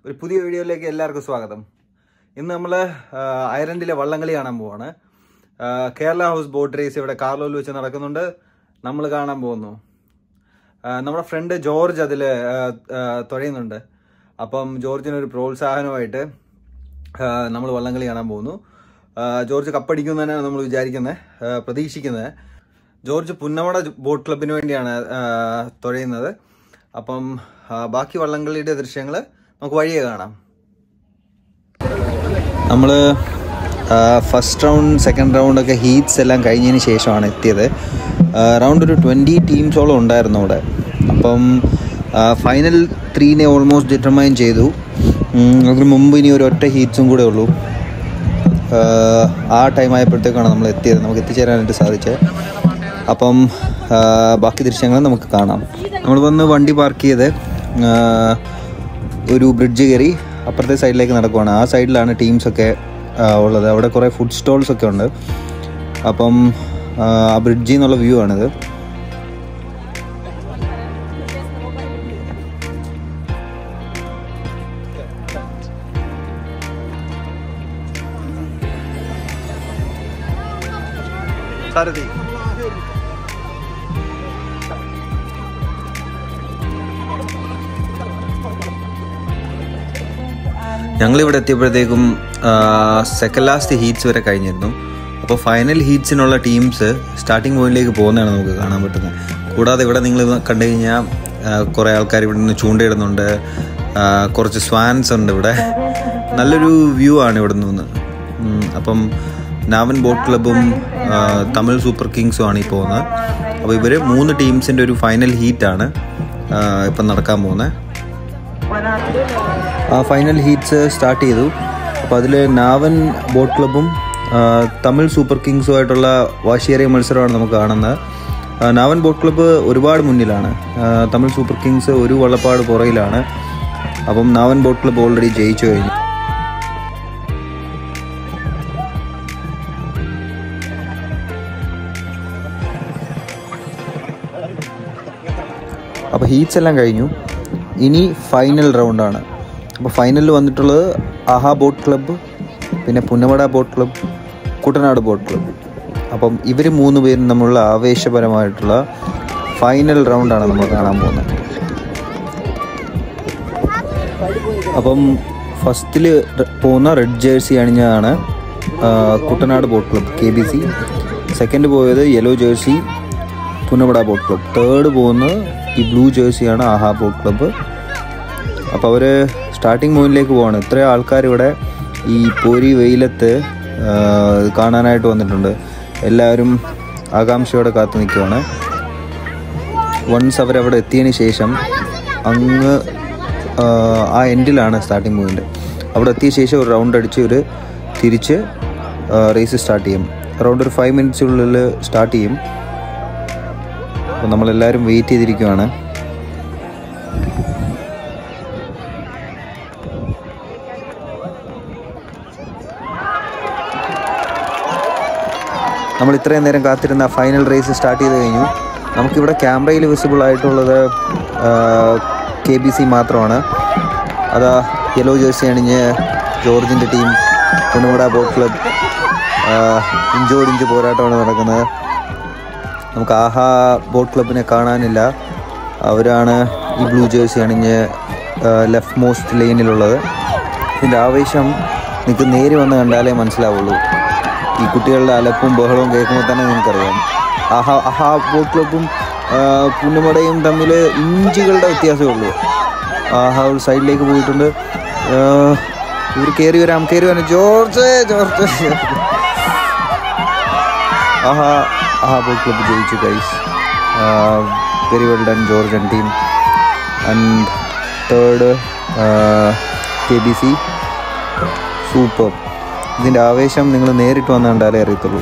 ഒരു പുതിയ വീഡിയോയിലേക്ക് എല്ലാവർക്കും സ്വാഗതം. ഇന്ന് നമ്മൾ അയർലൻഡിലെ വള്ളംകളി കാണാൻ പോവാണ്. കേരള ഹൗസ് ബോട്ട് റേസ് ഇവിടെ കാർലോയിൽ വെച്ച് നടക്കുന്നുണ്ട്. നമ്മൾ കാണാൻ പോകുന്നു. നമ്മുടെ ഫ്രണ്ട് ജോർജ് അതിൽ തുഴയുന്നുണ്ട്. അപ്പം ജോർജിനൊരു പ്രോത്സാഹനമായിട്ട് നമ്മൾ വള്ളംകളി കാണാൻ പോകുന്നു. ജോർജ് കപ്പടിക്കും തന്നെയാണ് നമ്മൾ പ്രതീക്ഷിക്കുന്നത്. ജോർജ് പുന്നമട ബോട്ട് ക്ലബിന് വേണ്ടിയാണ് തുഴയുന്നത്. അപ്പം ബാക്കി വള്ളംകളിയുടെ ദൃശ്യങ്ങൾ നമുക്ക് വഴിയെ കാണാം. നമ്മൾ ഫസ്റ്റ് റൗണ്ട് സെക്കൻഡ് റൗണ്ടൊക്കെ ഹീറ്റ്സ് എല്ലാം കഴിഞ്ഞതിന് ശേഷമാണ് എത്തിയത്. അറൗണ്ട് ഒരു 20 ടീംസോളം ഉണ്ടായിരുന്നു അവിടെ. അപ്പം ഫൈനൽ 3 ഓൾമോസ്റ്റ് ഡിറ്റർമൈൻ ചെയ്തു. അതിന് മുമ്പ് ഇനി ഒരു ഒറ്റ ഹീറ്റ്സും കൂടെ ഉള്ളൂ. ആ ടൈം ആയപ്പോഴത്തേക്കാണ് നമ്മൾ എത്തിയത്, നമുക്ക് എത്തിച്ചേരാനായിട്ട് സാധിച്ചത്. അപ്പം ബാക്കി ദൃശ്യങ്ങൾ നമുക്ക് കാണാം. നമ്മൾ വന്ന് വണ്ടി പാർക്ക് ചെയ്ത് ഒരു ബ്രിഡ്ജ് കയറി അപ്പുറത്തെ സൈഡിലേക്ക് നടക്കുവാണ്. ആ സൈഡിലാണ് ടീംസൊക്കെ ഉള്ളത്. അവിടെ കുറേ ഫുഡ് സ്റ്റോൾസൊക്കെ ഉണ്ട്. അപ്പം ആ ബ്രിഡ്ജിൽ നിന്നുള്ള വ്യൂ ആണിത്. സാരഥി ഞങ്ങളിവിടെ എത്തിയപ്പോഴത്തേക്കും സെക്കൻഡ് ലാസ്റ്റ് ഹീറ്റ്സ് വരെ കഴിഞ്ഞിരുന്നു. അപ്പോൾ ഫൈനൽ ഹീറ്റ്സിനുള്ള ടീംസ് സ്റ്റാർട്ടിംഗ് പോയിന്റിലേക്ക് പോകുന്നതാണ് നമുക്ക് കാണാൻ പറ്റുന്നത്. കൂടാതെ ഇവിടെ നിങ്ങൾ കണ്ടു കഴിഞ്ഞാൽ കുറേ ആൾക്കാർ ഇവിടെ നിന്ന് ചൂണ്ടയിടുന്നുണ്ട്. കുറച്ച് സ്വാൻസ് ഉണ്ട് ഇവിടെ. നല്ലൊരു വ്യൂ ആണ് ഇവിടെ നിന്ന്. അപ്പം നാവൻ ബോട്ട് ക്ലബും തമിഴ് സൂപ്പർ കിങ്സും ആണ് ഈ പോകുന്നത്. അപ്പോൾ ഇവർ 3 ടീംസിൻ്റെ ഒരു ഫൈനൽ ഹീറ്റാണ് ഇപ്പം നടക്കാൻ പോകുന്നത്. ആ ഫൈനൽ ഹീറ്റ്സ് സ്റ്റാർട്ട് ചെയ്തു. അപ്പോൾ അതിൽ നാവൻ ബോട്ട് ക്ലബും തമിഴ് സൂപ്പർ കിങ്സുമായിട്ടുള്ള വാശിയേറിയ മത്സരമാണ് നമുക്ക് കാണുന്നത്. നാവൻ ബോട്ട് ക്ലബ്ബ് ഒരുപാട് മുന്നിലാണ്. തമിഴ് സൂപ്പർ കിങ്സ് ഒരു വള്ളപ്പാട് പുറയിലാണ്. അപ്പം നാവൻ ബോട്ട് ക്ലബ്ബ് ഓൾറെഡി ജയിച്ചു കഴിഞ്ഞു. അപ്പോൾ ഹീറ്റ്സ് എല്ലാം കഴിഞ്ഞു. ഇനി ഫൈനൽ റൗണ്ടാണ്. അപ്പോൾ ഫൈനലിൽ വന്നിട്ടുള്ളത് ആഹാ ബോട്ട് ക്ലബ്ബ്, പിന്നെ Punnamada boat club, Kuttanad boat club. അപ്പം ഇവർ 3 പേരും തമ്മിലുള്ള ആവേശപരമായിട്ടുള്ള ഫൈനൽ റൗണ്ടാണ് നമ്മൾ കാണാൻ പോകുന്നത്. അപ്പം ഫസ്റ്റിൽ പോകുന്ന റെഡ് ജേഴ്സി അണിഞ്ഞതാണ് Kuttanad boat club KBC. Second പോയത് yellow jersey Punnamada boat club. Third പോകുന്നത് ഈ ബ്ലൂ ജേഴ്സിയാണ് ആഹാ ബോട്ട് ക്ലബ്ബ്. അപ്പോൾ അവർ സ്റ്റാർട്ടിംഗ് പോയിന്റിലേക്ക് പോവാണ്. ഇത്രയും ആൾക്കാർ ഇവിടെ ഈ പോരി വെയിലത്ത് കാണാനായിട്ട് വന്നിട്ടുണ്ട്. എല്ലാവരും ആകാംക്ഷയോടെ കാത്തു നിൽക്കുവാണ്. വൺസ് അവരവിടെ എത്തിയതിന് ശേഷം അങ്ങ് ആ എൻഡിലാണ് സ്റ്റാർട്ടിംഗ് പോയിന്റ്. അവിടെ എത്തിയ ശേഷം ഒരു റൗണ്ട് അടിച്ച് ഒരു തിരിച്ച് റേസ് സ്റ്റാർട്ട് ചെയ്യും. അറൗണ്ട് ഒരു 5 മിനിറ്റ്സിനുള്ളിൽ സ്റ്റാർട്ട് ചെയ്യും. അപ്പോൾ നമ്മളെല്ലാവരും വെയിറ്റ് ചെയ്തിരിക്കുവാണ്. നമ്മൾ ഇത്രയും നേരം കാത്തിരുന്ന ഫൈനൽ റേസ് സ്റ്റാർട്ട് ചെയ്ത് കഴിഞ്ഞു. നമുക്കിവിടെ ക്യാമറയിൽ വിസിബിൾ ആയിട്ടുള്ളത് KBC മാത്രമാണ്. അതാ യെല്ലോ ജേഴ്സി അണിഞ്ഞ് ജോർജിൻ്റെ ടീം പുന്നമട ബോട്ട് ക്ലബ്ബ് ഇഞ്ചോടിഞ്ച് പോരാട്ടമാണ് നടക്കുന്നത്. നമുക്ക് ആഹാ ബോട്ട് ക്ലബിനെ കാണാനില്ല. അവരാണ് ഈ ബ്ലൂ ജേഴ്സി അണിഞ്ഞ് ലെഫ്റ്റ് മോസ്റ്റ് ലൈനിലുള്ളത്. ഇതിൻ്റെ ആവേശം നിങ്ങൾക്ക് നേരി വന്ന് കണ്ടാലേ മനസ്സിലാവുള്ളൂ. ഈ കുട്ടികളുടെ അലപ്പും ബഹളവും കേൾക്കുമ്പോൾ തന്നെ നിങ്ങൾക്കറിയാം. ആഹാ ബോട്ട് ക്ലബും പുന്നമടയും തമ്മിൽ ഇഞ്ചുകളുടെ വ്യത്യാസമേ ഉള്ളൂ. ആഹാ ഒരു സൈഡിലേക്ക് പോയിട്ടുണ്ട്. ഇവർ കയറി വരാം. ജോർജ് ആഹാ ബോട്ട് ക്ലബ്ബ് ജയിച്ചു guys. Very well done George and team. And third KBC. Super. ഇതിൻ്റെ ആവേശം നിങ്ങൾ നേരിട്ട് വന്ന് കണ്ടാലേ അറിയത്തുള്ളൂ.